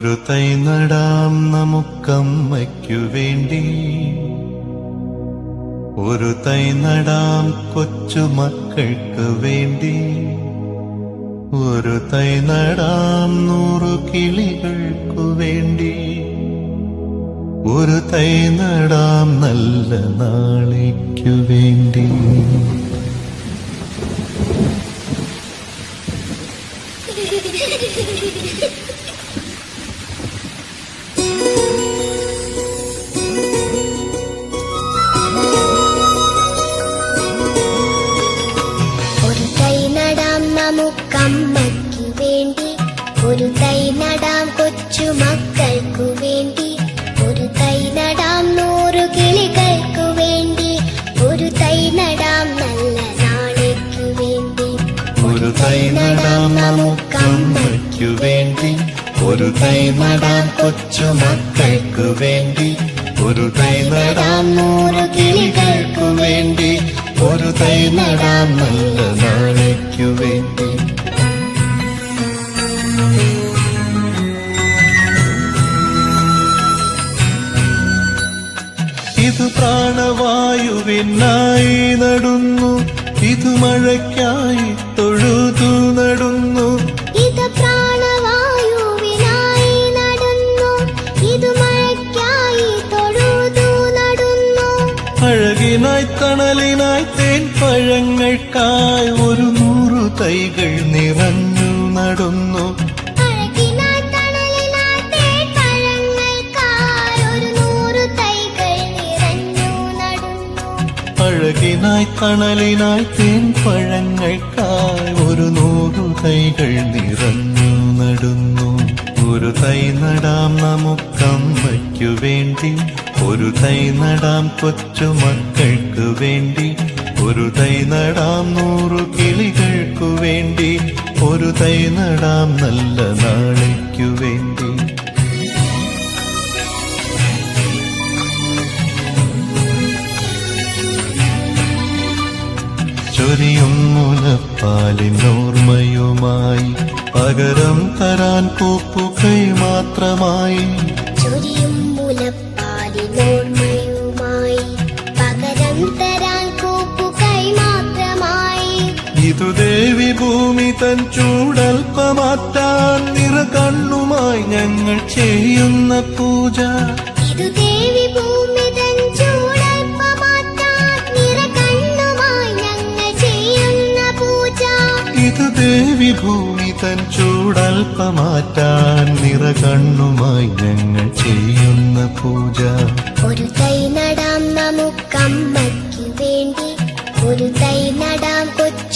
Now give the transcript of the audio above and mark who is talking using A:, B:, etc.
A: ഒരു തൈ നടാം നമുക്കമ്മയ്ക്കു വേണ്ടി, ഒരു തൈ നടാം കൊച്ചുമക്കൾക്ക് വേണ്ടി, ഒരു തൈ നടാം 100 കിളികൾക്കു വേണ്ടി, ഒരു തൈ നടാം നല്ല നാളേക്കു വേണ്ടി.
B: നമുക്കമ്മയ്ക്കു വേണ്ടി, ഒരു തൈ നടാം കൊച്ചുമക്കൾക്കു വേണ്ടി, ഒരു തൈ നടാം 100 കിളികൾക്കു വേണ്ടി, ഒരു തൈ നടാം നല്ല നാളേക്കു വേണ്ടി.
A: ഒരു തൈ നടാം നമുക്കമ്മയ്ക്കു വേണ്ടി, ഒരു തൈ നടാം കൊച്ചുമക്കൾക്കു വേണ്ടി, ഒരു തൈ നടാം 100 കിളികൾക്കു വേണ്ടി, ഒരു തൈ നടാം നല്ല നാളേക്കു വേണ്ടി. ഇത് പ്രാണവായുവിനായി നടുന്നു, ഇത് മഴയ്ക്കായി തൊഴുതു നടുന്നു,
B: ഇത് പ്രാണവായുവിനായി നടുന്നു, ഇത് മഴയ്ക്കായി തൊഴുതു നടുന്നു.
A: അഴകിനായി തണലിനായി തേൻ പഴങ്ങൾക്കായി 100 തൈകൾ നിറഞ്ഞു നടുന്നു,
B: അഴകിനായി തണലിനായി തേൻ പഴങ്ങൾക്കായി 100 തൈകൾ നിറഞ്ഞു നടുന്നു.
A: അഴകിനായി തണലിനായി തേൻ പഴങ്ങൾക്കായി 100 തൈകൾ നിറഞ്ഞു നടുന്നു. ഒരു തൈ നടാം നമുക്കമ്മയ്ക്കു വേണ്ടി, ഒരു തൈ നടാം കൊച്ചുമക്കൾക്കു വേണ്ടി, ഒരു തൈ നടാം 100 കിളികൾക്കു വേണ്ടി, ഒരു തൈ നടാം നല്ല നാളേക്കു വേണ്ടി. ചൊരിയും മുലപ്പാലിനോർമ്മയുമായി, പകരം തരാൻ കൂപ്പുകൈ മാത്രമായി,
B: ചൊരിയും മുലപ്പാലിനോർമ്മയുമായി, പകരം തരാൻ കൂപ്പുകൈ മാത്രമായി.
A: ഇതു ദേവി ഭൂമി തൻ ചൂടൽപ്പമാറ്റാൻ നിറകണ്ണുമായി ഞങ്ങൾ ചെയ്യുന്ന പൂജ,
B: ഇതു ദേവി ഭൂമി തൻ ചൂടൽപ്പമാറ്റാൻ നിറകണ്ണുമായി ഞങ്ങൾ ചെയ്യുന്ന പൂജ,
A: ഇത് ദേവി ഭൂമി തൻ ചൂടൽപ്പമാറ്റാൻ നിറകണ്ണുമായി ഞങ്ങൾ ചെയ്യുന്ന പൂജ.
B: ഒരു തൈ നടാം നമുക്കമ്മയ്ക്കു വേണ്ടി, ഒരു തൈ നടാം കൊച്ചു